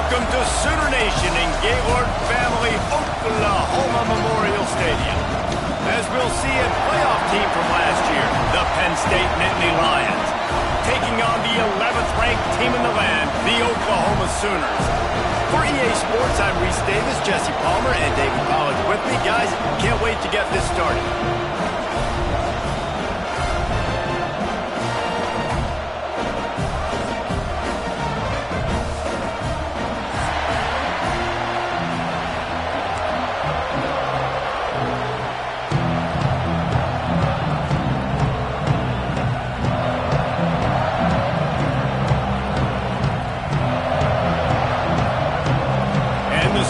Welcome to Sooner Nation in Gaylord Family Oklahoma Memorial Stadium. As we'll see a playoff team from last year, the Penn State Nittany Lions, taking on the 11th ranked team in the land, the Oklahoma Sooners. For EA Sports, I'm Reese Davis, Jesse Palmer, and David Pollack with me. Guys, can't wait to get this started.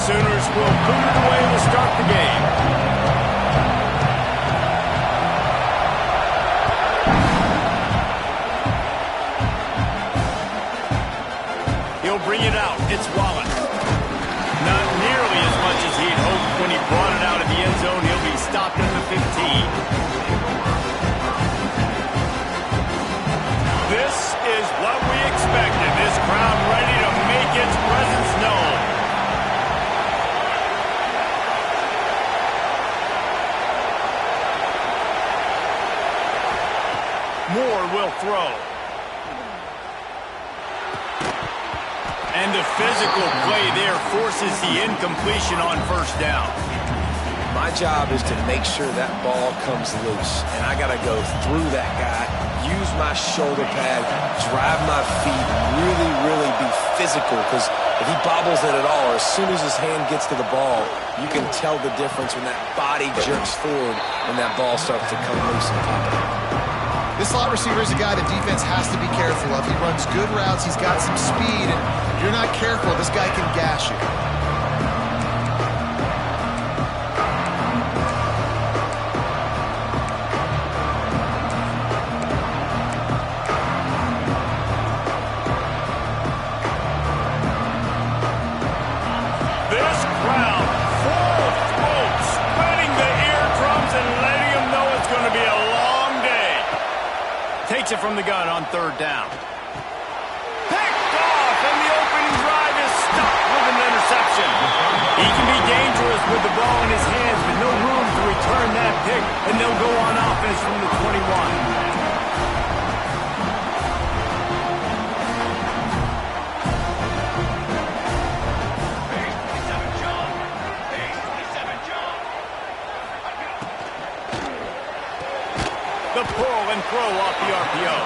Sooners will boot it away to start the game. He'll bring it out. It's Wallace. Not nearly as much as he'd hoped when he brought it out of the end zone. He'll be stopped at the 15. This is what we expected. This crowd ready to make its presence known. Moore will throw. And the physical play there forces the incompletion on first down. My job is to make sure that ball comes loose. And I got to go through that guy, use my shoulder pad, drive my feet, really be physical. Because if he bobbles it at all, or as soon as his hand gets to the ball, you can tell the difference when that body jerks forward and that ball starts to come loose and pop out. This slot receiver is a guy the defense has to be careful of. He runs good routes, he's got some speed, and if you're not careful, this guy can gash you. This crowd, full throat, spreading the eardrums and letting them know it's going to be a long day. Takes it from the gun on third down. Picked off, and the opening drive is stopped with an interception. He can be dangerous with the ball in his hands, but no room to return that pick, and they'll go on offense from the 21. The pull and throw off the RPO.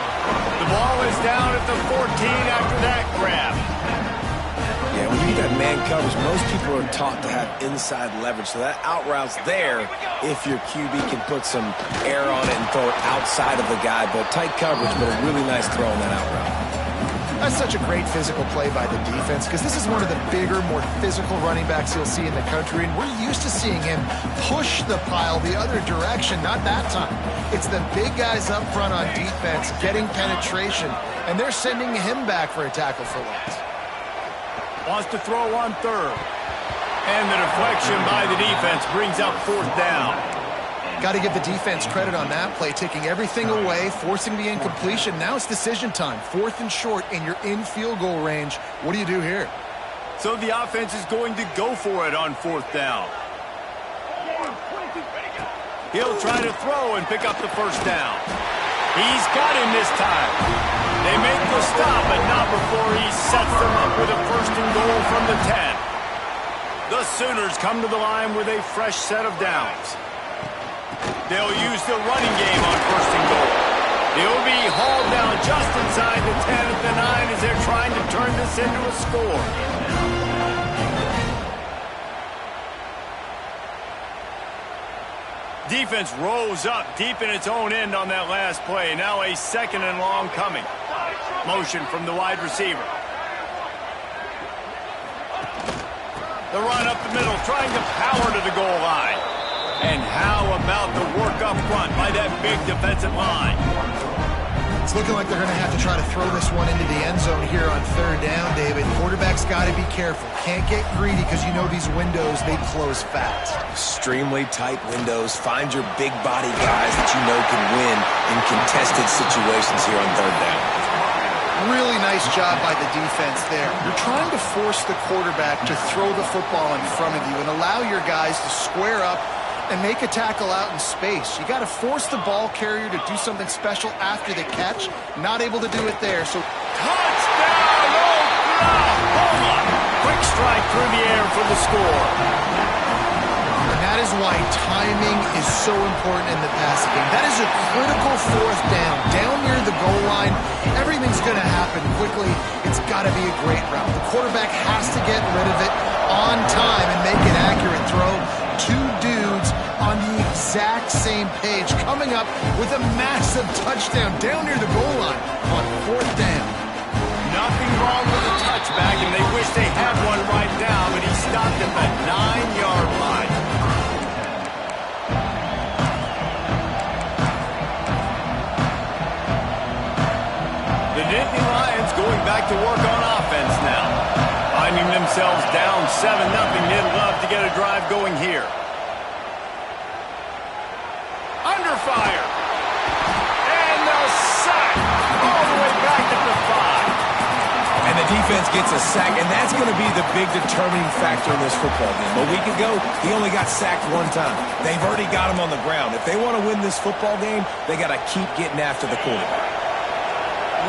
The ball is down at the 14 after that grab. Yeah, when you got man coverage, most people are taught to have inside leverage. So that out route's there if your QB can put some air on it and throw it outside of the guy. But tight coverage, but a really nice throw on that out route. That's such a great physical play by the defense because this is one of the bigger, more physical running backs you'll see in the country, and we're used to seeing him push the pile the other direction. Not that time. It's the big guys up front on defense getting penetration, and they're sending him back for a tackle for loss. Wants to throw on third. And the deflection by the defense brings up fourth down. Got to give the defense credit on that play, taking everything away, forcing the incompletion. Now it's decision time. Fourth and short, and you're in field goal range. What do you do here? So the offense is going to go for it on fourth down. He'll try to throw and pick up the first down. He's got him this time. They make the stop, but not before he sets them up with a first and goal from the 10. The Sooners come to the line with a fresh set of downs. They'll use the running game on first and goal. He'll be hauled down just inside the 10 at the 9 as they're trying to turn this into a score. Defense rose up deep in its own end on that last play. Now a second and long coming. Motion from the wide receiver. The run up the middle, trying to power to the goal line. And how about the work up front by that big defensive line? It's looking like they're going to have to try to throw this one into the end zone here on third down, David. Quarterback's got to be careful. Can't get greedy because you know these windows, they close fast. Extremely tight windows. Find your big body guys that you know can win in contested situations here on third down. Really nice job by the defense there. You're trying to force the quarterback to throw the football in front of you and allow your guys to square up and make a tackle out in space. You got to force the ball carrier to do something special after the catch. Not able to do it there. So touchdown, Oklahoma! Quick strike through the air for the score. And that is why timing is so important in the passing game. That is a critical fourth down. Down near the goal line, everything's going to happen quickly. It's got to be a great route. The quarterback has to get rid of it on time and make an accurate throw. Two dudes on the exact same page coming up with a massive touchdown down near the goal line on fourth down. Nothing wrong with the touchback, and they wish they had one right now, but he stopped at the 9-yard line. The Nittany Lions going back to work on offense now. Finding themselves down 7-0, they'd love to get a drive going here. Under fire. And the sack. All the way back at the 5. And the defense gets a sack, and that's going to be the big determining factor in this football game. A week ago, he only got sacked one time. They've already got him on the ground. If they want to win this football game, they got to keep getting after the quarterback.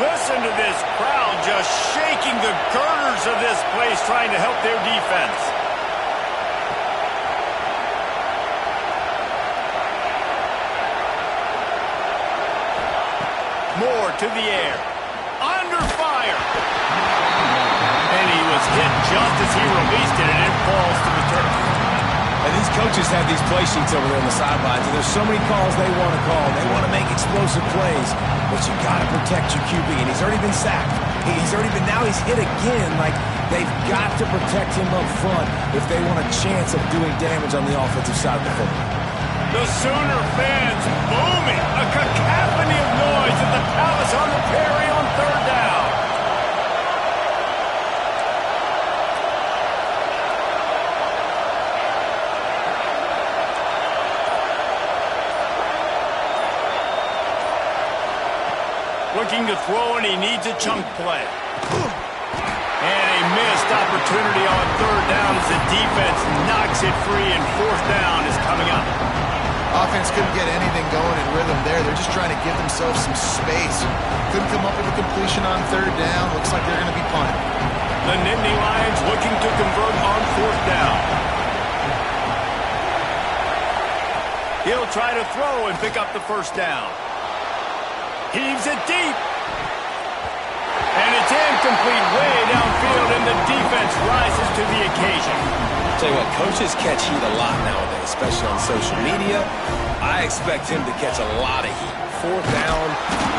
Listen to this crowd just shaking the girders of this place trying to help their defense. Moore to the air. Under fire. And he was hit just as he released it, and it falls to the turf. And these coaches have these play sheets over there on the sidelines, and there's so many calls they want to call. They want to make explosive plays, but you got to protect your QB, and he's already been sacked. Now he's hit again. Like, they've got to protect him up front if they want a chance of doing damage on the offensive side of the football. The Sooner fans booming, a cacophony of noise at the Palace on the Prairie on third down. Looking to throw, and he needs a chunk play. And a missed opportunity on third down as the defense knocks it free, and fourth down is coming up. Offense couldn't get anything going in rhythm there. They're just trying to give themselves some space. Couldn't come up with a completion on third down. Looks like they're going to be punting. The Nittany Lions looking to convert on fourth down. He'll try to throw and pick up the first down. Heaves it deep. And it's incomplete way downfield, and the defense rises to the occasion. I'll tell you what, coaches catch heat a lot nowadays, especially on social media. I expect him to catch a lot of heat. Fourth down,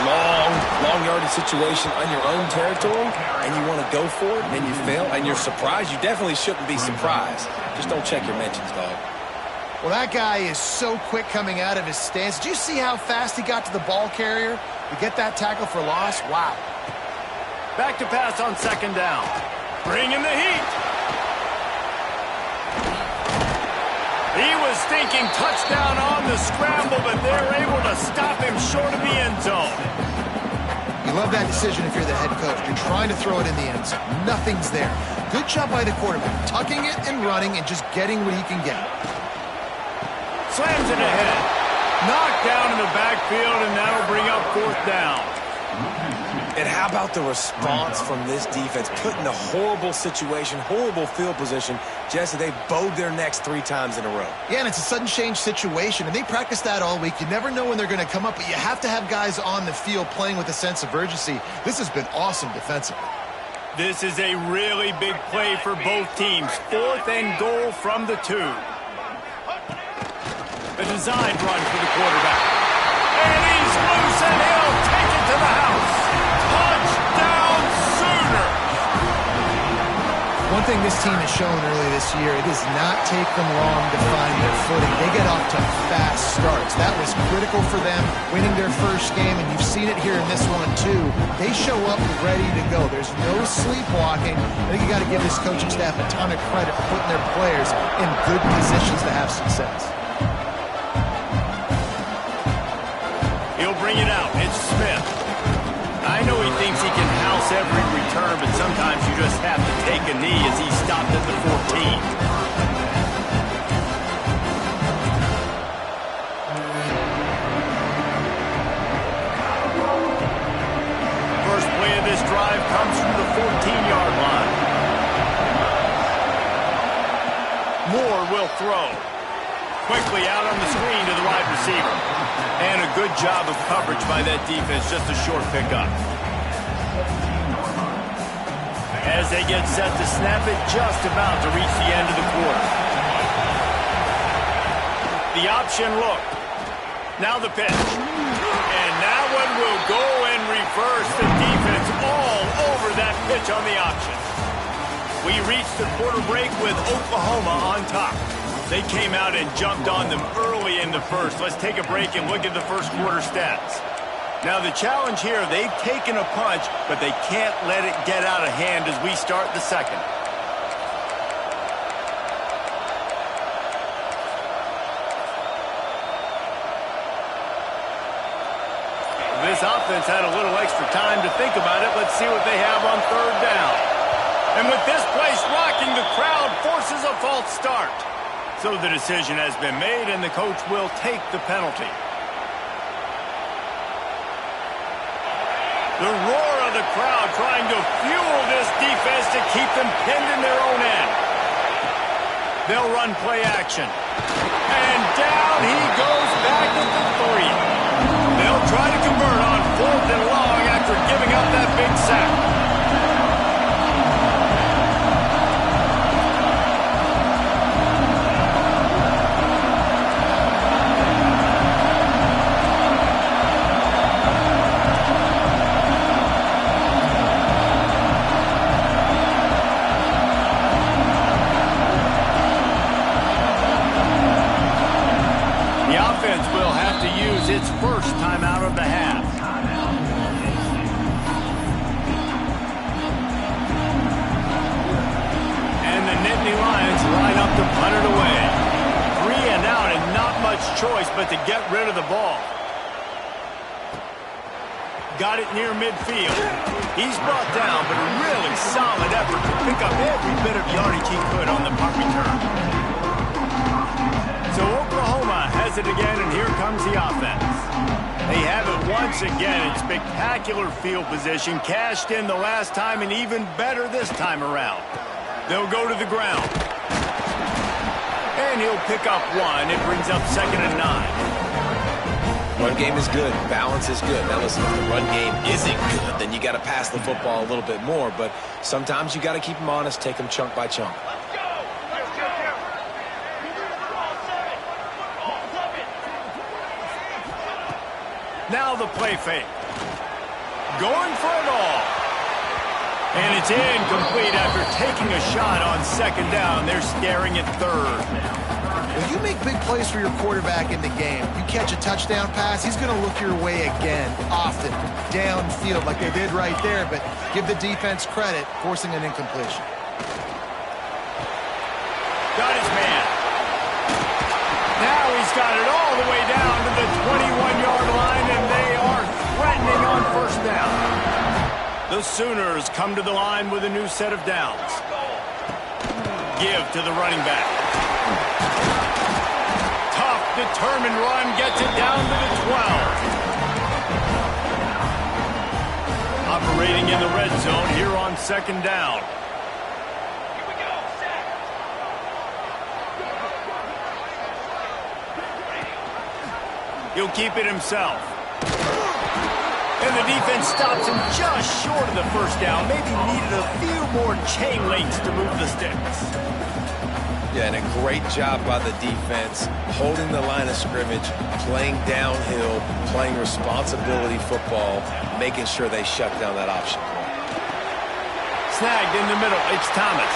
long yardage situation on your own territory, and you want to go for it, and you fail, and you're surprised. You definitely shouldn't be surprised. Just don't check your mentions, dog. Well, that guy is so quick coming out of his stance. Did you see how fast he got to the ball carrier to get that tackle for loss? Wow. Back to pass on second down. Bringing the heat. He was thinking touchdown on the scramble, but they're able to stop him short of the end zone. You love that decision if you're the head coach. You're trying to throw it in the end zone. Nothing's there. Good job by the quarterback, tucking it and running and just getting what he can get. Slams it ahead. Knocked down in the backfield, and that'll bring up fourth down. And how about the response from this defense? Put in a horrible situation, horrible field position. Jesse, they bowed their necks 3 times in a row. Yeah, and it's a sudden change situation, and they practice that all week. You never know when they're going to come up, but you have to have guys on the field playing with a sense of urgency. This has been awesome defensively. This is a really big play for both teams. 4th and goal from the 2. A designed run for the quarterback. And he's loose, and he'll take it to the house. Touchdown, Sooners! One thing this team has shown early this year, it does not take them long to find their footing. They get off to fast starts. That was critical for them, winning their first game, and you've seen it here in this one, too. They show up ready to go. There's no sleepwalking. I think you got to give this coaching staff a ton of credit for putting their players in good positions to have success. He'll bring it out. It's Smith. I know he thinks he can house every return, but sometimes you just have to take a knee as he stopped at the 14. First play of this drive comes from the 14-yard line. Moore will throw. Quickly out on the screen to the wide receiver. And a good job of coverage by that defense, just a short pickup. As they get set to snap it, just about to reach the end of the quarter. The option look. Now the pitch. And that one will go and reverse the defense all over that pitch on the option. We reached the quarter break with Oklahoma on top. They came out and jumped on them early in the first. Let's take a break and look at the first quarter stats. Now the challenge here, they've taken a punch, but they can't let it get out of hand as we start the second. This offense had a little extra time to think about it. Let's see what they have on third down. And with this place rocking, the crowd forces a false start. So the decision has been made, and the coach will take the penalty. The roar of the crowd trying to fuel this defense to keep them pinned in their own end. They'll run play action. And down he goes back at the 3. They'll try to convert on 4th and long after giving up that big sack. Its first timeout of the half. And the Nittany Lions line up to punt it away. 3 and out and not much choice but to get rid of the ball. Got it near midfield. He's brought down, but a really solid effort to pick up every bit of yardage he could on the punt return. So Oklahoma has it again, and here comes the offense. They have it once again in spectacular field position, cashed in the last time, and even better this time around. They'll go to the ground. And he'll pick up 1. It brings up 2nd and 9. Run game is good. Balance is good. Now listen, if the run game isn't good, then you got to pass the football a little bit more. But sometimes you got to keep them honest, take them chunk by chunk. Now the play fake. Going for it all. And it's incomplete after taking a shot on 2nd down. They're staring at 3rd. When you make big plays for your quarterback in the game, you catch a touchdown pass, he's going to look your way again, often, downfield like they did right there, but give the defense credit, forcing an incompletion. Got his man. Now he's got it all the way down to the 21-yard line, and they are threatening on 1st down. The Sooners come to the line with a new set of downs. Give to the running back. Tough, determined run gets it down to the 12. Operating in the red zone here on 2nd down. He'll keep it himself. And the defense stops him just short of the 1st down. Maybe needed a few more chain links to move the sticks. Yeah, and a great job by the defense, holding the line of scrimmage, playing downhill, playing responsibility football, making sure they shut down that option play. Snagged in the middle. It's Thomas.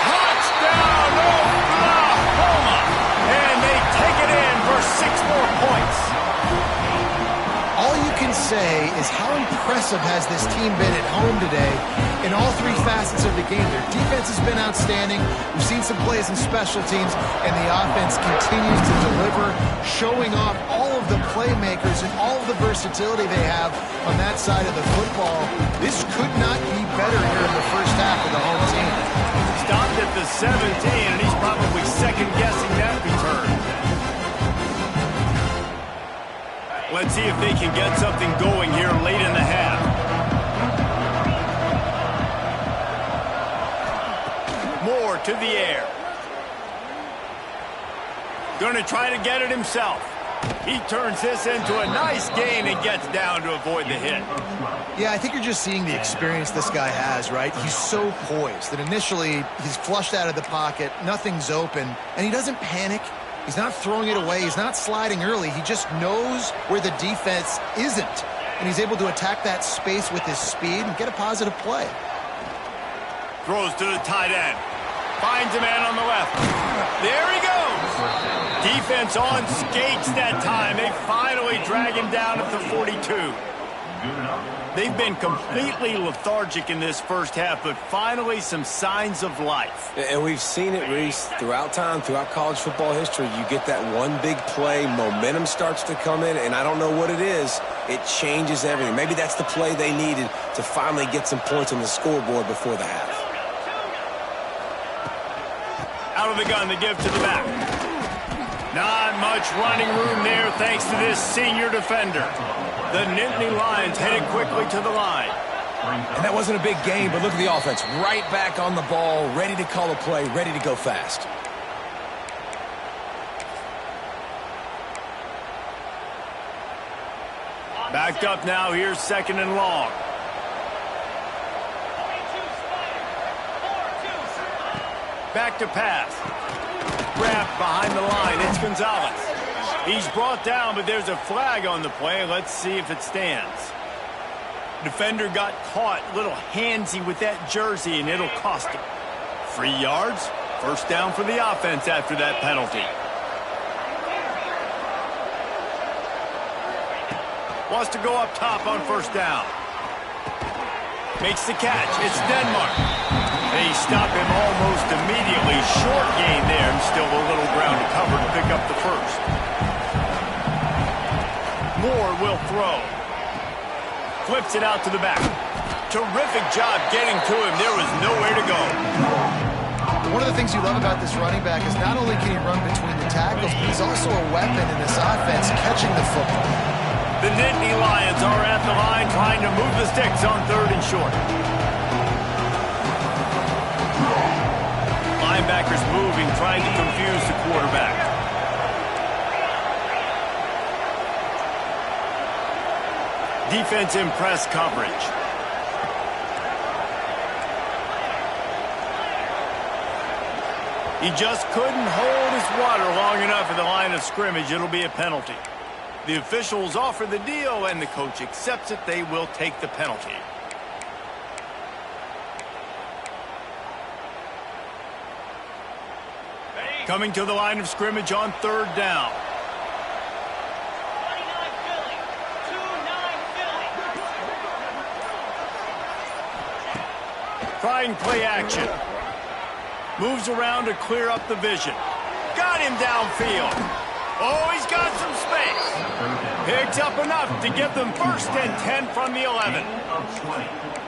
Touchdown, Oklahoma! And they take it in for 6 more points. All you can say is how impressive has this team been at home today in all 3 facets of the game. Their defense has been outstanding. We've seen some plays in special teams, and the offense continues to deliver, showing off all of of the playmakers and all of the versatility they have on that side of the football, this could not be better here in the first half of the home team. Stopped at the 17, and he's probably second-guessing that return. Let's see if they can get something going here late in the half. Moore to the air. Going to try to get it himself. He turns this into a nice gain and gets down to avoid the hit. Yeah, I think you're just seeing the experience this guy has, right? He's so poised that initially he's flushed out of the pocket, nothing's open, and he doesn't panic. He's not throwing it away. He's not sliding early. He just knows where the defense isn't, and he's able to attack that space with his speed and get a positive play. Throws to the tight end. Finds a man on the left. There he goes. Defense on skates that time. They finally drag him down at the 42. They've been completely lethargic in this first half, but finally some signs of life. And we've seen it, Reese, throughout time, throughout college football history. You get that one big play, momentum starts to come in, and I don't know what it is. It changes everything. Maybe that's the play they needed to finally get some points on the scoreboard before the half. Out of the gun, the give to the back. Not much running room there thanks to this senior defender. The Nittany Lions headed quickly to the line. And that wasn't a big game, but look at the offense. Right back on the ball, ready to call a play, ready to go fast. Backed up now, here's second and long. Back to pass. Wrapped behind the line, it's Gonzalez. He's brought down, but there's a flag on the play. Let's see if it stands. Defender got caught a little handsy with that jersey, and it'll cost him. 3 yards, first down for the offense after that penalty. Wants to go up top on first down. Makes the catch. It's Denmark. They stop him almost immediately. Short gain there, and still a little ground to cover to pick up the first. Moore will throw. Flips it out to the back. Terrific job getting to him. There was nowhere to go. One of the things you love about this running back is not only can he run between the tackles, but he's also a weapon in this offense catching the football. The Nittany Lions are at the line trying to move the sticks on third and short. Linebackers moving, trying to confuse the quarterback. Defense in press coverage. He just couldn't hold his water long enough at the line of scrimmage. It'll be a penalty. The officials offer the deal, and the coach accepts it. They will take the penalty. Coming to the line of scrimmage on third down. Trying play action. Moves around to clear up the vision. Got him downfield. Oh, he's got some space. Picks up enough to give them first and 10 from the 11.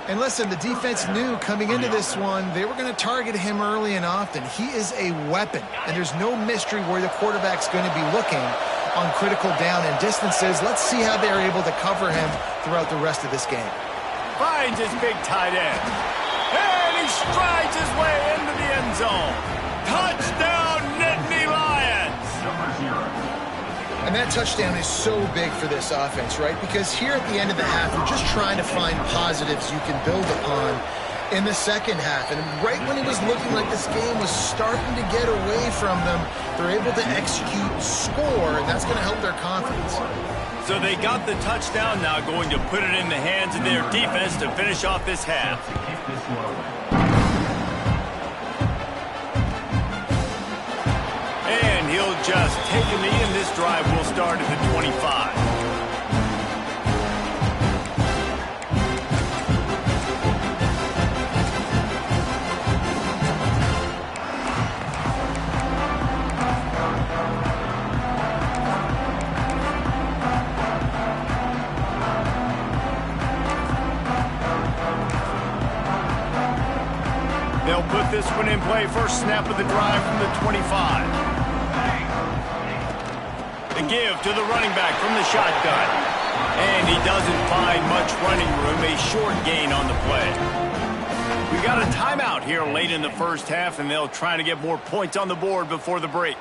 And listen, the defense knew coming into this one, they were going to target him early and often. He is a weapon, and there's no mystery where the quarterback's going to be looking on critical down and distances. Let's see how they're able to cover him throughout the rest of this game. Finds his big tight end. And he strides his way into the end zone. Touchdown, Nittany Lions! And that touchdown is so big for this offense, right? Because here at the end of the half, you're just trying to find positives you can build upon in the second half. And right when it was looking like this game was starting to get away from them, they're able to execute, score, and that's going to help their confidence. So they got the touchdown, now going to put it in the hands of their defense to finish off this half. And he'll just take a knee, and this drive will start at the 25. They'll put this one in play. First snap of the drive from the 25. The give to the running back from the shotgun. And he doesn't find much running room. A short gain on the play. We got a timeout here late in the first half, and they'll try to get more points on the board before the break.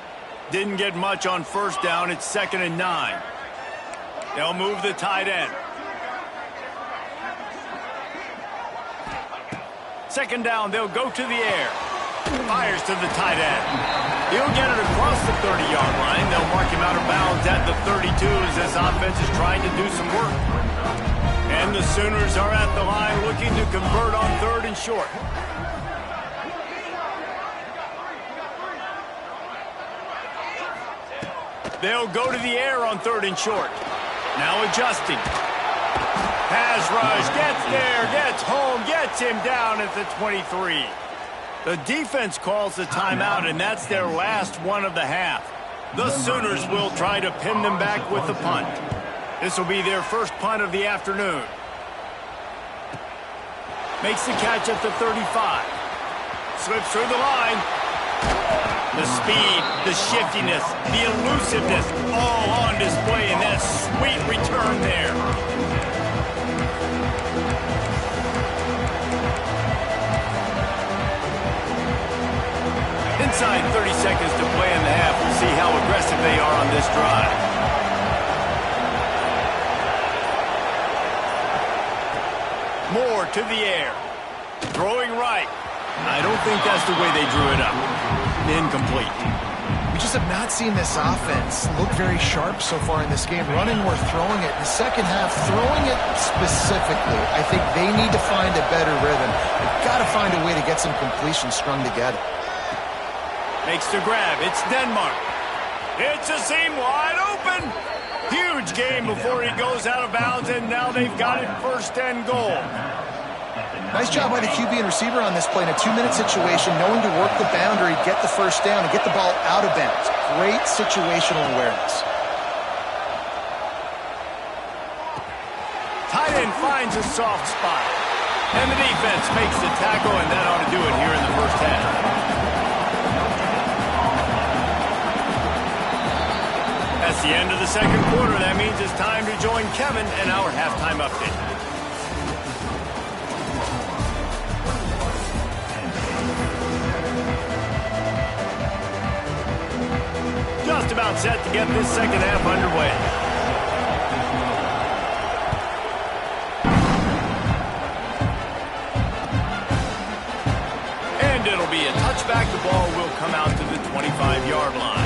Didn't get much on first down. It's 2nd and 9. They'll move the tight end. 2nd down, they'll go to the air. Fires to the tight end. He'll get it across the 30-yard line. They'll mark him out of bounds at the 32 as this offense is trying to do some work. And the Sooners are at the line looking to convert on 3rd and short. They'll go to the air on 3rd and short. Now adjusting. Pass rush, gets there, gets home, gets him down at the 23. The defense calls the timeout, and that's their last one of the half. The Sooners will try to pin them back with the punt. This will be their first punt of the afternoon. Makes the catch at the 35. Slips through the line. The speed, the shiftiness, the elusiveness, all on display in that sweet return there. Inside 30 seconds to play in the half. We'll see how aggressive they are on this drive. Moore to the air. Throwing right. I don't think that's the way they drew it up. Incomplete. We just have not seen this offense look very sharp so far in this game. Running or throwing it. In the second half, throwing it specifically, I think they need to find a better rhythm. They've got to find a way to get some completions strung together. Makes the grab. It's Denmark. It's a seam wide open. Huge game before he goes out of bounds, and now they've got it 1st and goal. Nice job by the QB and receiver on this play in a 2-minute situation, knowing to work the boundary, get the first down, and get the ball out of bounds. Great situational awareness. Tight end finds a soft spot. And the defense makes the tackle, and that ought to do it here in the first half. That's the end of the second quarter. That means it's time to join Kevin and our halftime update. Just about set to get this second half underway. And it'll be a touchback. The ball will come out to the 25-yard line.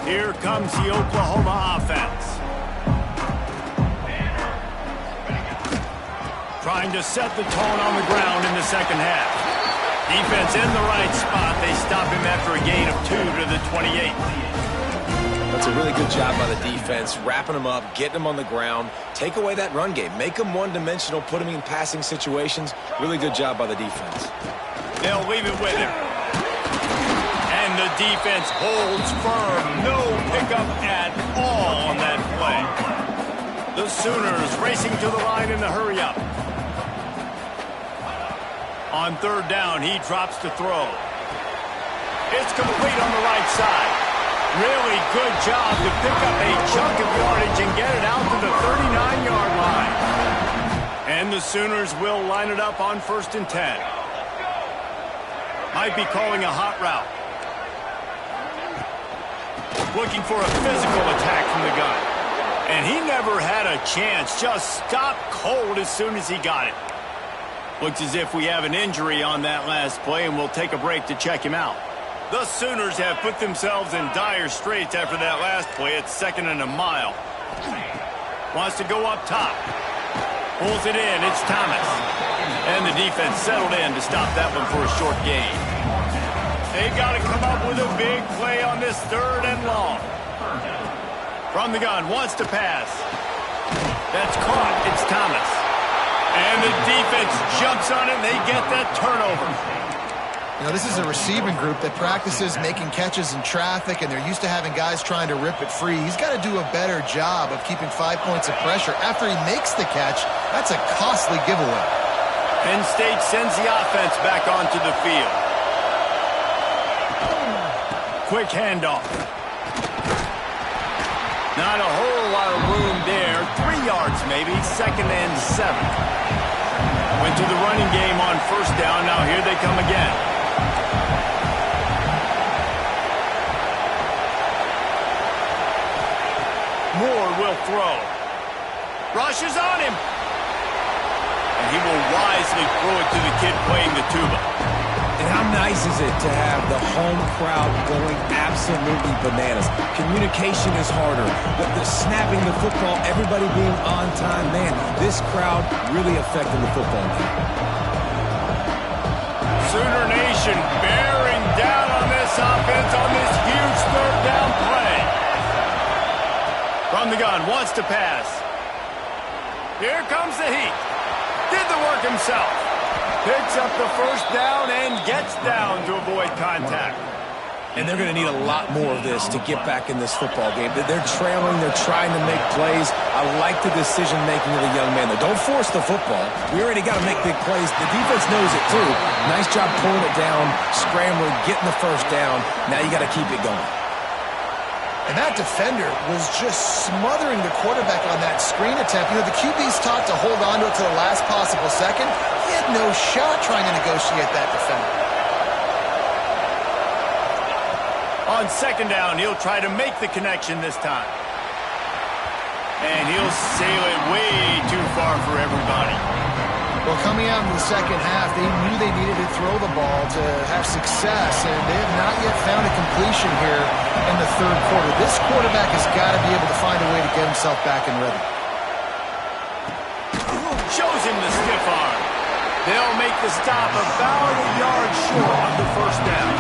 Here comes the Oklahoma offense. Trying to set the tone on the ground in the second half. Defense in the right spot. They stop him after a gain of 2 to the 28. That's a really good job by the defense, wrapping him up, getting him on the ground. Take away that run game. Make him one-dimensional, put him in passing situations. Really good job by the defense. They'll leave it with him. And the defense holds firm. No pickup at all on that play. The Sooners racing to the line in the hurry-up. On 3rd down, he drops to throw. It's complete on the right side. Really good job to pick up a chunk of yardage and get it out to the 39-yard line. And the Sooners will line it up on 1st and 10. Might be calling a hot route. Looking for a physical attack from the gun. And he never had a chance. Just stopped cold as soon as he got it. Looks as if we have an injury on that last play, and we'll take a break to check him out. The Sooners have put themselves in dire straits after that last play. It's 2nd and a mile. Wants to go up top. Pulls it in. It's Thomas. And the defense settled in to stop that one for a short gain. They've got to come up with a big play on this 3rd and long. From the gun, wants to pass. That's caught. It's Thomas. And the defense jumps on it, and they get that turnover. You know, this is a receiving group that practices making catches in traffic, and they're used to having guys trying to rip it free. He's got to do a better job of keeping 5 points of pressure. After he makes the catch, that's a costly giveaway. Penn State sends the offense back onto the field. Quick handoff. Not a whole lot of room there. 3 yards maybe, 2nd and 7. Went to the running game on 1st down. Now here they come again. Moore will throw. Rush is on him. And he will wisely throw it to the kid playing the tuba. And how nice is it to have the home crowd going absolutely bananas? Communication is harder. The snapping the football, everybody being on time. Man, this crowd really affecting the football game. Sooner Nation bearing down on this offense on this huge 3rd down play. From the gun, wants to pass. Here comes the heat. Did the work himself. Picks up the 1st down and gets down to avoid contact. And they're going to need a lot more of this to get back in this football game. They're trailing. They're trying to make plays. I like the decision-making of the young man, though. Don't force the football. We already got to make big plays. The defense knows it, too. Nice job pulling it down, scrambling, getting the 1st down. Now you got to keep it going. And that defender was just smothering the quarterback on that screen attempt. You know, the QB's taught to hold on to it to the last possible second. He had no shot trying to negotiate that defender. On 2nd down, he'll try to make the connection this time. And he'll sail it way too far for everybody. Well, coming out in the 2nd half, they knew they needed to throw the ball to have success, and they have not yet found a completion here in the 3rd quarter. This quarterback has got to be able to find a way to get himself back in rhythm. Shows him the stiff arm. They'll make the stop about a yard short of the 1st down.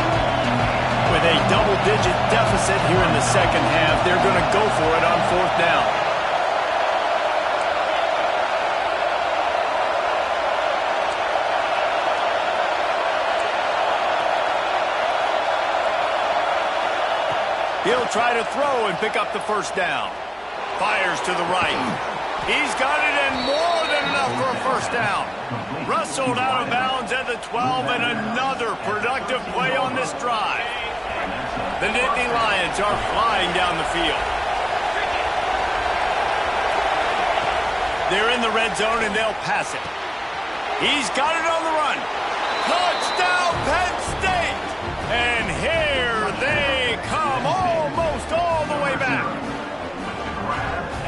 With a double-digit deficit here in the 2nd half, they're going to go for it on 4th down. He'll try to throw and pick up the 1st down. Fires to the right. He's got it and more than enough for a 1st down. Rustled out of bounds at the 12 and another productive play on this drive. The Nittany Lions are flying down the field. They're in the red zone and they'll pass it. He's got it on the run. Touchdown Penn State! And here they come almost all the way back.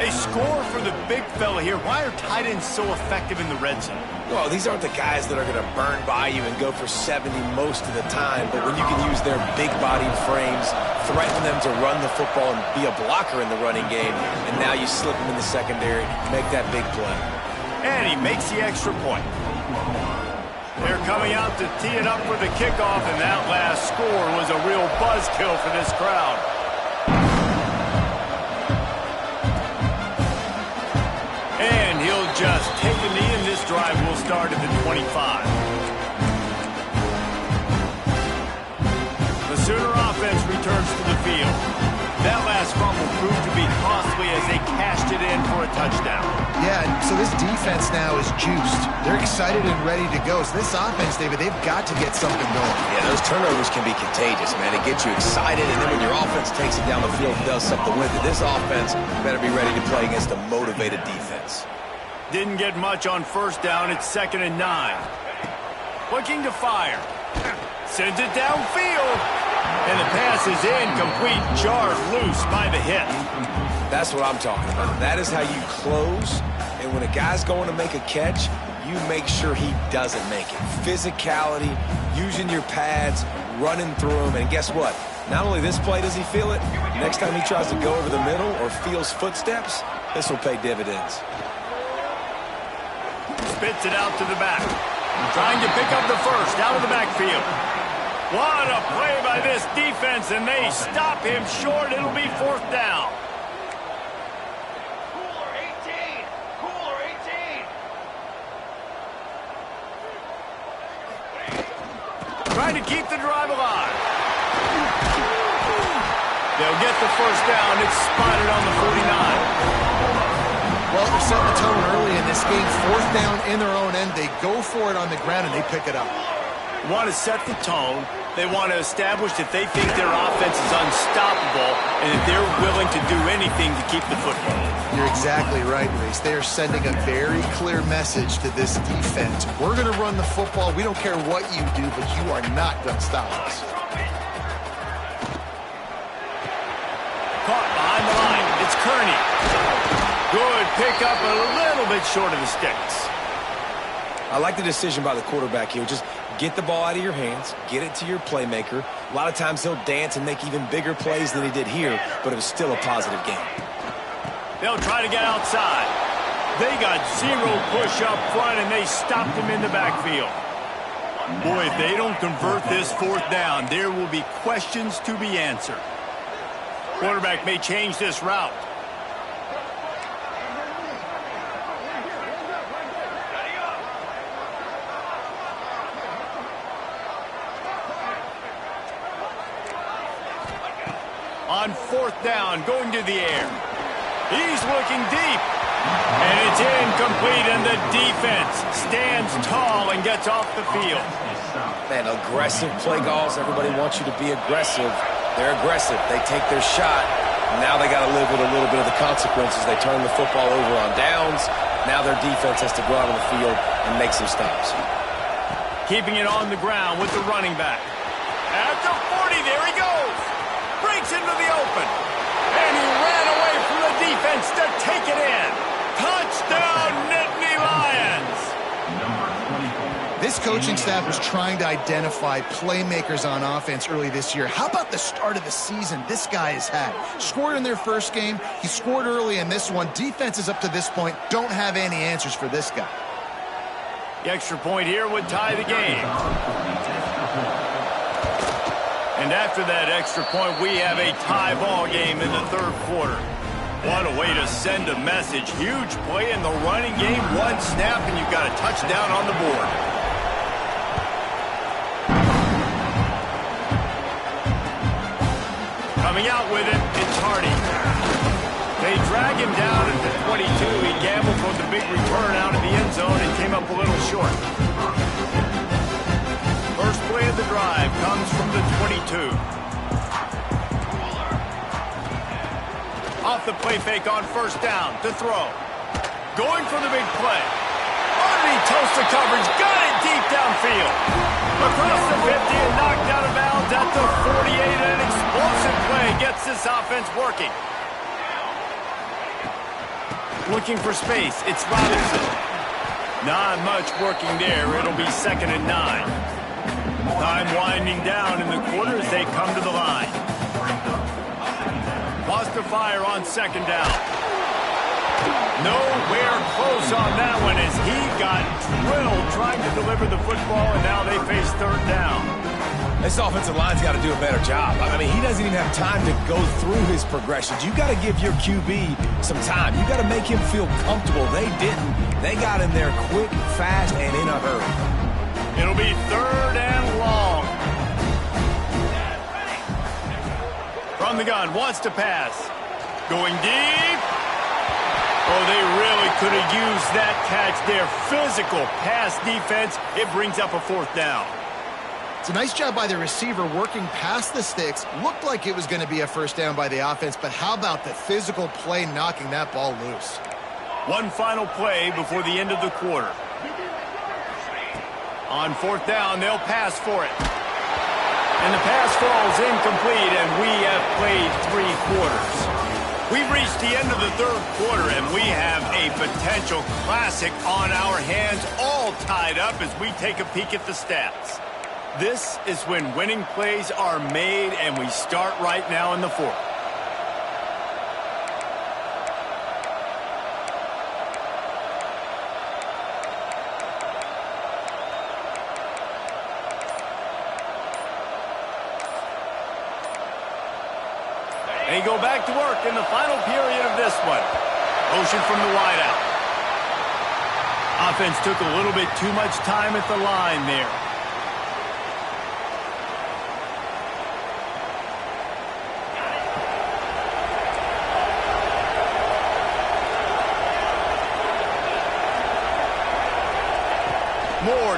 A score for the big fella here. Why are tight ends so effective in the red zone? Well, these aren't the guys that are going to burn by you and go for 70 most of the time, but when you can use their big-bodied frames, threaten them to run the football and be a blocker in the running game, and now you slip them in the secondary, make that big play. And he makes the extra point. They're coming out to tee it up for the kickoff, and that last score was a real buzzkill for this crowd. And he'll just take a knee, and this drive will start at the 25. The Sooner offense returns to the field. That last fumble proved to be costly as they cashed it in for a touchdown. Yeah, so this defense now is juiced. They're excited and ready to go. So this offense, David, they've got to get something going. Yeah, those turnovers can be contagious, man. It gets you excited, and then when your offense takes it down the field and does something with it, this offense better be ready to play against a motivated defense. Didn't get much on 1st down. It's 2nd and 9. Looking to fire. Sends it downfield. And the pass is incomplete, jarred loose by the hit. That's what I'm talking about. That is how you close. And when a guy's going to make a catch, you make sure he doesn't make it. Physicality, using your pads, running through them. And guess what? Not only this play does he feel it, next time he tries to go over the middle or feels footsteps, this will pay dividends. Spits it out to the back. Trying to pick up the 1st out of the backfield. What a play by this defense, and they stop him short. It'll be 4th down. Cooler 18! Cooler 18! trying to keep the drive alive. They'll get the first down. It's spotted on the 49. Well, they're setting the tone early in this game. Fourth down in their own end. They go for it on the ground, and they pick it up. Want to set the tone. They want to establish that they think their offense is unstoppable and that they're willing to do anything to keep the football. You're exactly right, Reese. They are sending a very clear message to this defense. We're going to run the football. We don't care what you do, but you are not going to stop us. Caught behind the line. It's Kearney. Good pickup, a little bit short of the sticks. I like the decision by the quarterback here. Just get the ball out of your hands, get it to your playmaker. A lot of times he'll dance and make even bigger plays than he did here, but it was still a positive game. They'll try to get outside. They got zero push up front, and they stopped him in the backfield. Boy, if they don't convert this fourth down, there will be questions to be answered. Quarterback may change this route. On fourth down, going to the air. He's looking deep. And it's incomplete, and the defense stands tall and gets off the field. Man, aggressive play calls. Everybody wants you to be aggressive. They're aggressive. They take their shot. Now they got to live with a little bit of the consequences. They turn the football over on downs. Now their defense has to go out on the field and make some stops. Keeping it on the ground with the running back. At the 40, there he goes. Breaks into the open. And he ran away from the defense to take it in. Touchdown, Nittany Lions. This coaching staff was trying to identify playmakers on offense early this year. How about the start of the season this guy has had? Scored in their first game. He scored early in this one. Defenses up to this point don't have any answers for this guy. The extra point here would tie the game. And after that extra point, we have a tie ball game in the third quarter. What a way to send a message. Huge play in the running game. One snap, and you've got a touchdown on the board. Coming out with it, it's Hardy. They drag him down at the 22. He gambled for the big return out of the end zone and came up a little short. First play of the drive comes from the 22. Off the play fake on first down to throw. Going for the big play. Underneath Tosa coverage. Got it deep downfield. Across the 50 and knocked out of bounds at the 48. An explosive play gets this offense working. Looking for space. It's Robinson. Not much working there. It'll be 2nd and 9. Time winding down in the quarter as they come to the line. Foster fire on 2nd down. Nowhere close on that one as he got drilled trying to deliver the football, and now they face 3rd down. This offensive line's got to do a better job. I mean, he doesn't even have time to go through his progressions. You got to give your QB some time. You got to make him feel comfortable. They didn't. They got in there quick, fast, and in a hurry. It'll be 3rd and long. From the gun, wants to pass. Going deep. Oh, they really could have used that catch there. Physical pass defense. It brings up a 4th down. It's a nice job by the receiver working past the sticks. Looked like it was going to be a first down by the offense, but how about the physical play knocking that ball loose? One final play before the end of the quarter. On 4th down, they'll pass for it. And the pass falls incomplete, and we have played 3 quarters. We've reached the end of the 3rd quarter, and we have a potential classic on our hands, all tied up as we take a peek at the stats. This is when winning plays are made, and we start right now in the 4th. And he go back to work in the final period of this one. Motion from the wideout. Offense took a little bit too much time at the line there.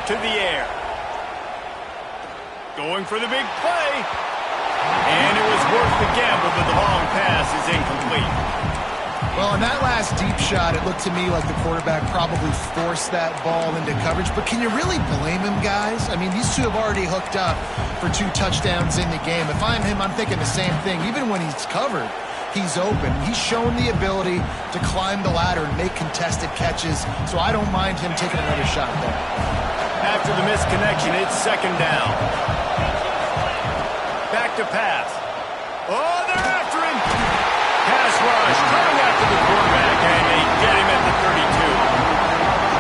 to the air. Going for the big play. And it was worth the gamble, but the long pass is incomplete. Well, on that last deep shot, it looked to me like the quarterback probably forced that ball into coverage. But can you really blame him, guys? I mean, these two have already hooked up for 2 touchdowns in the game. If I'm him, I'm thinking the same thing. Even when he's covered, he's open. He's shown the ability to climb the ladder and make contested catches. So I don't mind him taking another shot there. After the missed connection, it's second down. Back to pass. Oh, they're after him. Pass rush coming after the quarterback, and they get him at the 32.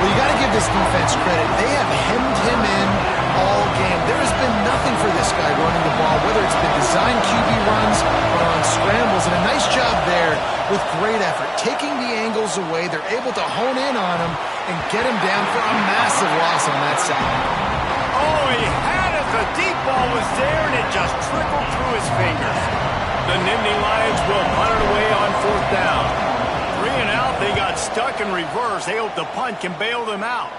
Well, you got to give this defense credit. They have hemmed him in all game. There has been nothing for this guy running the ball, whether it's been designed QB runs or on scrambles, and a nice job there with great effort. Taking the angles away, they're able to hone in on him and get him down for a massive loss on that side. Oh, he had it. The deep ball was there, and it just trickled through his fingers. The Nittany Lions will punt it away on fourth down. 3 and out, they got stuck in reverse. They hope the punt can bail them out.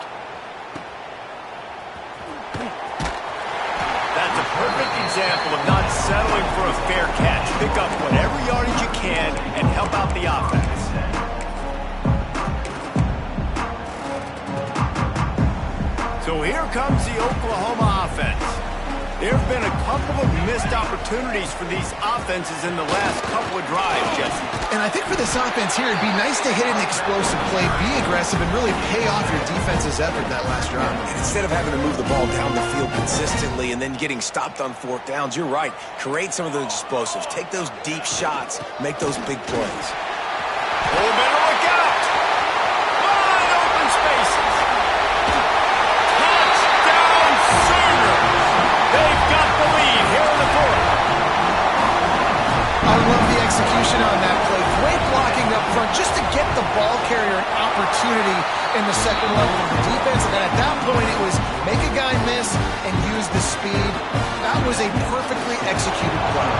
That's a perfect example of not settling for a fair catch. Pick up whatever yardage you can and help out the offense. So here comes the Oklahoma offense. There have been a couple of missed opportunities for these offenses in the last couple of drives, Jesse. And I think for this offense here, it'd be nice to hit an explosive play, be aggressive, and really pay off your defense's effort that last drive. And instead of having to move the ball down the field consistently and then getting stopped on fourth downs, you're right. Create some of those explosives. Take those deep shots. Make those big plays. Oh, better look out! Wide open spaces. Touchdown, Sooners! They've got the lead here in the fourth. I love the execution on that play. Great blocking up front just to get the ball carrier an opportunity in the second level of the defense. And at that point, it was make a guy miss and use the speed. That was a perfectly executed play.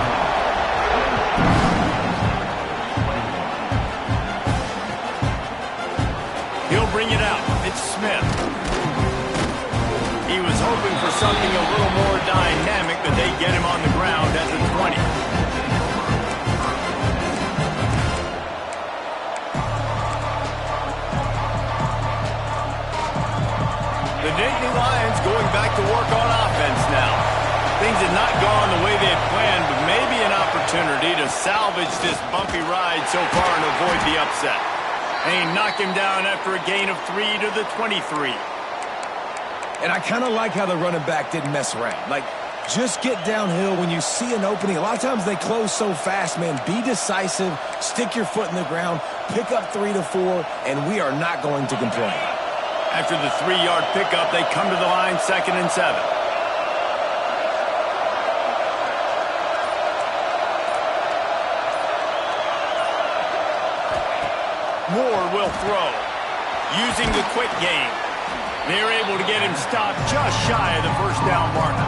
He'll bring it out. It's Smith. He was hoping for something a little more dynamic, but they get him on the ground at the 20. The Nittany Lions going back to work on offense now. Things had not gone the way they had planned, but maybe an opportunity to salvage this bumpy ride so far and avoid the upset. They knock him down after a gain of 3 to the 23. And I kind of like how the running back didn't mess around. Like, just get downhill when you see an opening. A lot of times they close so fast, man. Be decisive, stick your foot in the ground, pick up 3 to 4, and we are not going to complain. After the 3-yard pickup, they come to the line, 2nd and 7. Moore will throw. Using the quick game. They're able to get him stopped just shy of the first down marker.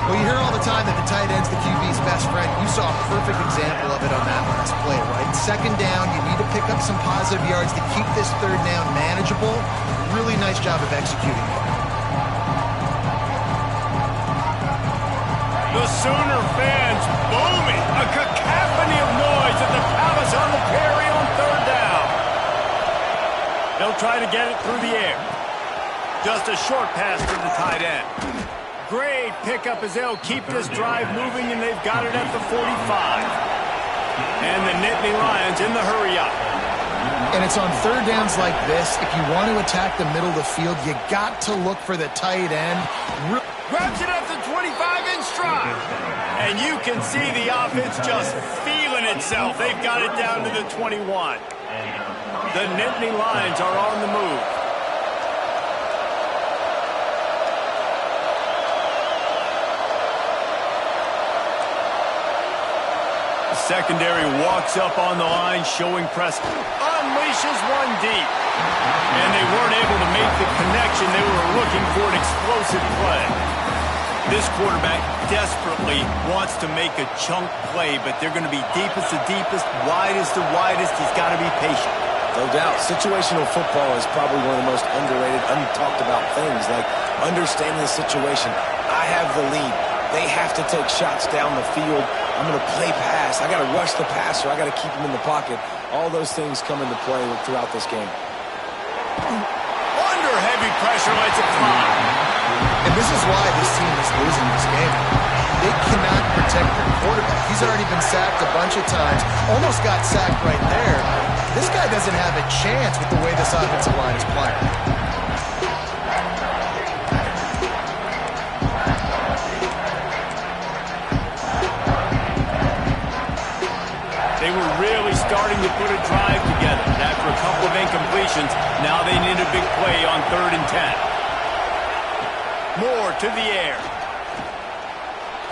Well, you hear all the time that the tight end's the QB's best friend. You saw a perfect example of it on that last play, right? Second down, you need to pick up some positive yards to keep this third down manageable. Really nice job of executing. The Sooner fans booming. A cacophony of noise at the Palace on the Prairie on third down. They'll try to get it through the air. Just a short pass to the tight end. Great pickup as they'll keep this drive moving, and they've got it at the 45. And the Nittany Lions in the hurry up. And it's on third downs like this. If you want to attack the middle of the field, you got to look for the tight end. Grabs it at the 25 in stride. And you can see the offense just feeling itself. They've got it down to the 21. The Nittany Lions are on the move. Secondary walks up on the line, showing press. Unleashes one deep. And they weren't able to make the connection. They were looking for an explosive play. This quarterback desperately wants to make a chunk play, but they're going to be deepest to deepest, widest to widest. He's got to be patient. No doubt. Situational football is probably one of the most underrated, untalked about things, like understanding the situation. I have the lead. They have to take shots down the field. I'm going to play pass. I got to rush the passer. I got to keep him in the pocket. All those things come into play throughout this game. Under heavy pressure, lets it fly. And this is why this team is losing this game. They cannot protect their quarterback. He's already been sacked a bunch of times. Almost got sacked right there. This guy doesn't have a chance with the way this offensive line is playing. They were really starting to put a drive together. After a couple of incompletions, now they need a big play on 3rd and 10. Moore to the air.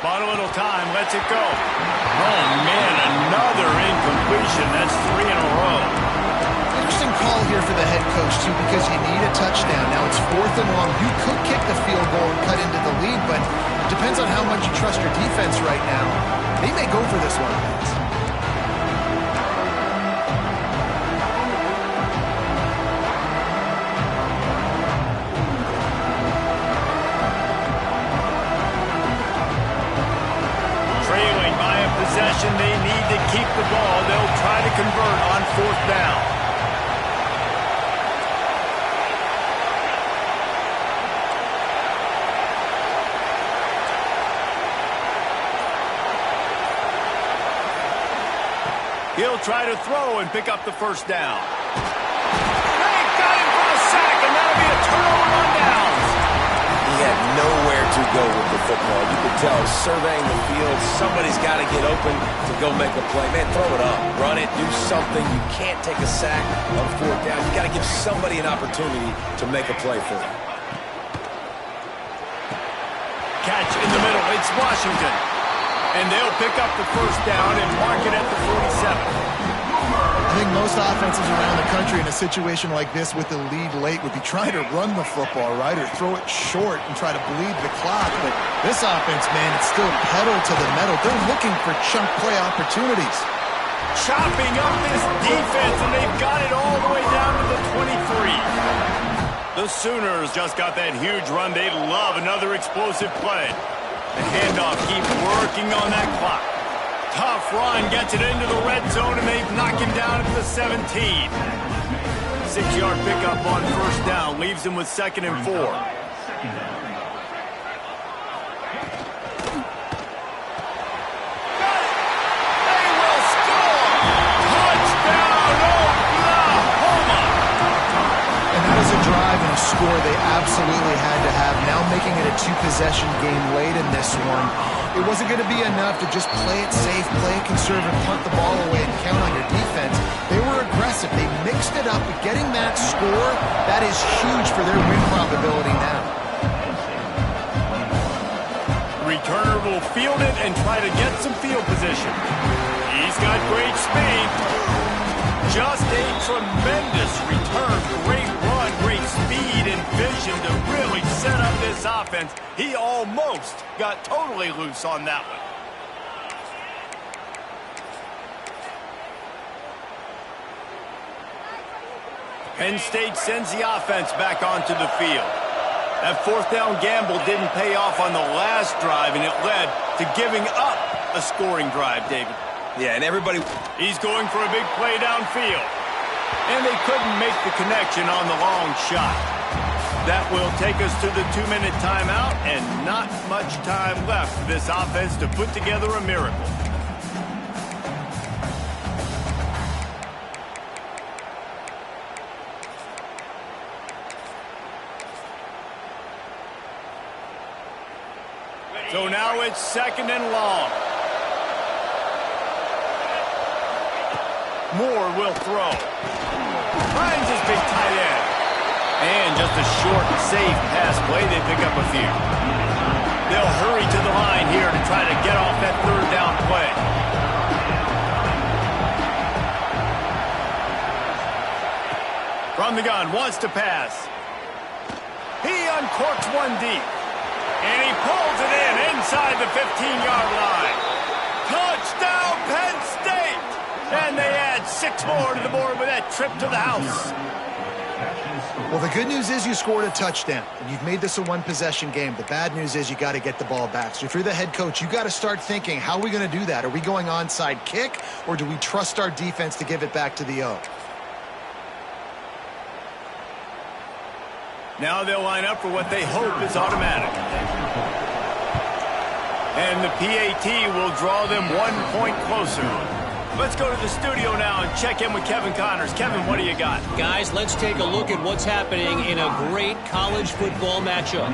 Bought a little time, lets it go. Oh, man, another incompletion. That's 3 in a row. Interesting call here for the head coach, too, because you need a touchdown. Now it's 4th and long. You could kick the field goal and cut into the lead, but it depends on how much you trust your defense right now. They may go for this one. They need to keep the ball. They'll try to convert on 4th down. He'll try to throw and pick up the 1st down. They got him for a sack, and that'll be a turnover on downs. He had nowhere to go with the football. You could tell, surveying the field, somebody's got to get open to go make a play. Man, throw it up. Run it. Do something. You can't take a sack on 4th down. You got to give somebody an opportunity to make a play for them. Catch in the middle. It's Washington. And they'll pick up the 1st down and mark it at the 47. I think most offenses around the country in a situation like this with the lead late would be trying to run the football, right, or throw it short and try to bleed the clock. But this offense, man, it's still pedal to the metal. They're looking for chunk play opportunities. Chopping up this defense, and they've got it all the way down to the 23. The Sooners just got that huge run. They love another explosive play. The handoff keeps working on that clock. Tough run, gets it into the red zone, and they've knocked him down at the 17. 6-yard pickup on 1st down, leaves him with 2nd and 4. They will score! Touchdown, Oklahoma! And that is a drive and a score they absolutely had to have. Now making it a 2-possession game late in this one. It wasn't going to be enough to just play it safe, play it conservative, punt the ball away, and count on your defense. They were aggressive. They mixed it up. But getting that score, that is huge for their win probability now. Returner will field it and try to get some field position. He's got great speed. Just a tremendous return. Great run, great speed and vision to really set up this offense. He almost got totally loose on that one. Penn State sends the offense back onto the field. That 4th down gamble didn't pay off on the last drive, and it led to giving up a scoring drive, David. Yeah, and everybody... He's going for a big play downfield. And they couldn't make the connection on the long shot. That will take us to the 2-minute timeout, and not much time left for this offense to put together a miracle. So now it's 2nd and long. Moore will throw. Finds his big tight end. And just a short, safe pass play. They pick up a few. They'll hurry to the line here to try to get off that 3rd down play. From the gun, wants to pass. He uncorks one deep. And he pulls it in inside the 15-yard line. Touchdown, Penn State! And they add 6 6 more to the board with that trip to the house. Well, the good news is you scored a touchdown, and you've made this a one-possession game. The bad news is you got to get the ball back. So if you're the head coach, you got to start thinking, how are we going to do that? Are we going onside kick, or do we trust our defense to give it back to the O? Now they'll line up for what they hope is automatic. And the PAT will draw them 1 point closer. Let's go to the studio now and check in with Kevin Connors. Kevin, what do you got? Guys, let's take a look at what's happening in a great college football matchup.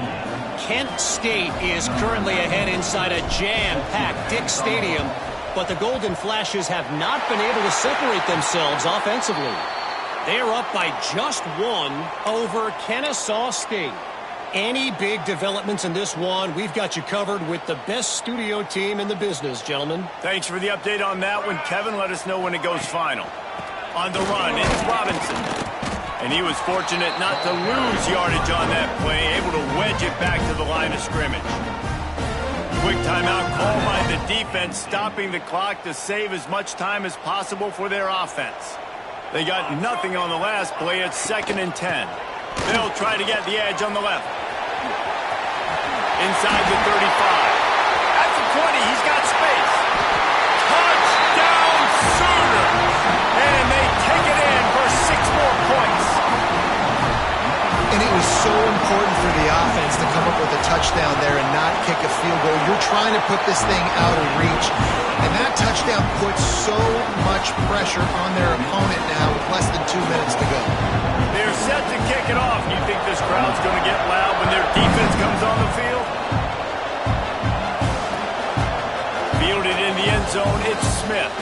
Kent State is currently ahead inside a jam-packed Dick Stadium, but the Golden Flashes have not been able to separate themselves offensively. They are up by just 1 over Kennesaw State. Any big developments in this one, we've got you covered with the best studio team in the business, gentlemen. Thanks for the update on that one, Kevin. Let us know when it goes final. On the run, it's Robinson. And he was fortunate not to lose yardage on that play, able to wedge it back to the line of scrimmage. Quick timeout call by the defense, stopping the clock to save as much time as possible for their offense. They got nothing on the last play. It's 2nd and 10. They'll try to get the edge on the left. Inside the 35. At the 20, he's got space. Touchdown Sooners! And they take it in for 6 more points. And it was so important for the offense to come up with a touchdown there and not kick a field goal. You're trying to put this thing out of reach. And that touchdown puts so much pressure on their opponent now with less than 2 minutes to go. They're set to kick it off. You think this crowd's going to get loud when their defense comes on the field? Fielded in the end zone, it's Smith.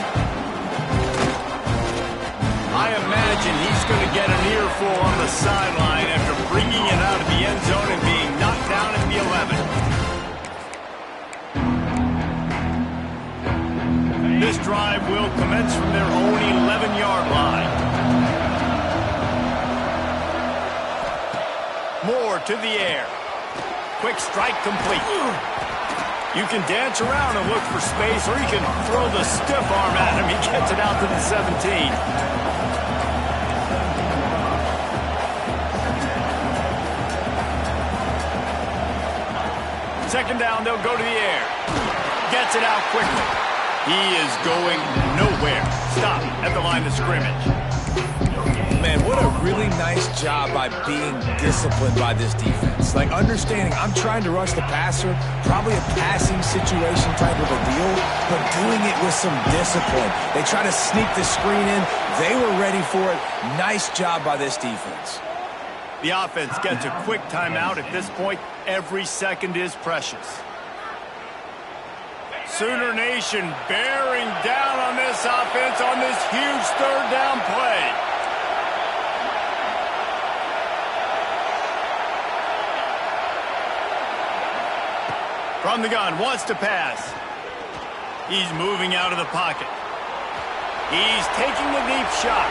I imagine he's going to get an earful on the sideline after bringing it out of the end zone and being knocked down at the 11. This drive will commence from their own 11-yard line. Moore to the air. Quick strike complete. You can dance around and look for space, or you can throw the stiff arm at him. He gets it out to the 17. Second down, they'll go to the air. Gets it out quickly. He is going nowhere. Stop at the line of scrimmage. Man, what a really nice job by being disciplined by this defense. Like, understanding I'm trying to rush the passer, probably a passing situation type of a deal, but doing it with some discipline. They try to sneak the screen in. They were ready for it. Nice job by this defense. The offense gets a quick timeout. At this point, every second is precious. Sooner Nation bearing down on this offense on this huge 3rd down play. From the gun, wants to pass. He's moving out of the pocket. He's taking the deep shot.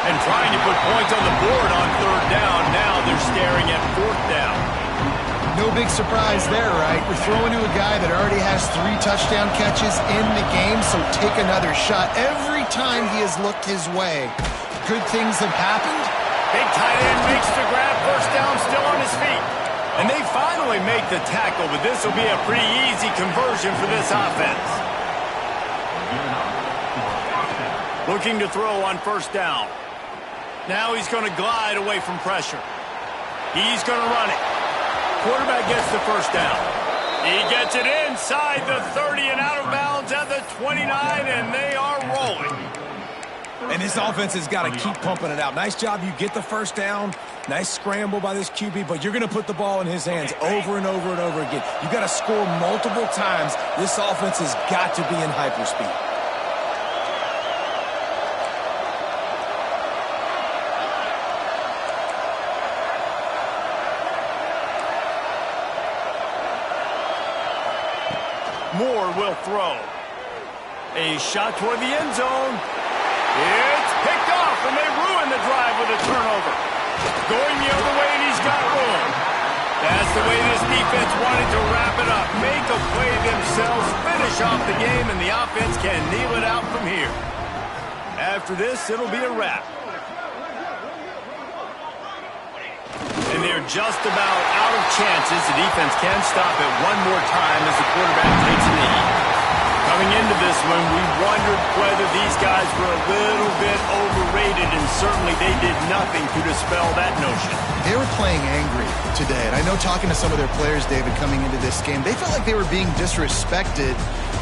And trying to put points on the board on 3rd down. Now they're staring at 4th down. No big surprise there, right? We're throwing to a guy that already has 3 touchdown catches in the game, so take another shot. Every time he has looked his way, good things have happened. Big tight end makes the grab. 1st down, still on his feet. And they finally make the tackle, but this will be a pretty easy conversion for this offense. Looking to throw on 1st down. Now he's going to glide away from pressure. He's going to run it. Quarterback gets the 1st down. He gets it inside the 30 and out of bounds at the 29, and they are rolling. And this offense has got to keep pumping it out. Nice job. You get the 1st down. Nice scramble by this QB, but you're going to put the ball in his hands over and over and over again. You got to score multiple times. This offense has got to be in hyperspeed. Moore will throw. A shot toward the end zone. It's picked off, and they ruin the drive with a turnover. Going the other way, and he's got room. That's the way this defense wanted to wrap it up. Make a play themselves, finish off the game, and the offense can kneel it out from here. After this, it'll be a wrap. And they're just about out of chances. The defense can stop it one more time as the quarterback takes a knee. Coming into this one, we wondered whether these guys were a little bit overrated, and certainly they did nothing to dispel that notion. They were playing angry today, and I know talking to some of their players, David, coming into this game, they felt like they were being disrespected.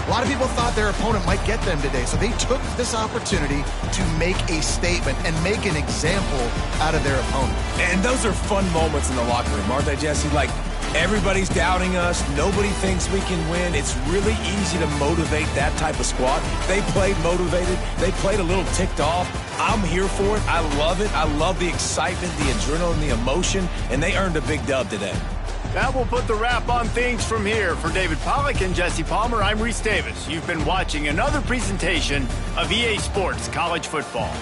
A lot of people thought their opponent might get them today, so they took this opportunity to make a statement and make an example out of their opponent. And those are fun moments in the locker room, aren't they, Jesse? Like, everybody's doubting us. Nobody thinks we can win. It's really easy to motivate that type of squad. They played motivated. They played a little ticked off. I'm here for it. I love it. I love the excitement, the adrenaline, the emotion, and they earned a big dub today. That will put the wrap on things from here. For David Pollack and Jesse Palmer, I'm Reese Davis. You've been watching another presentation of EA Sports College Football.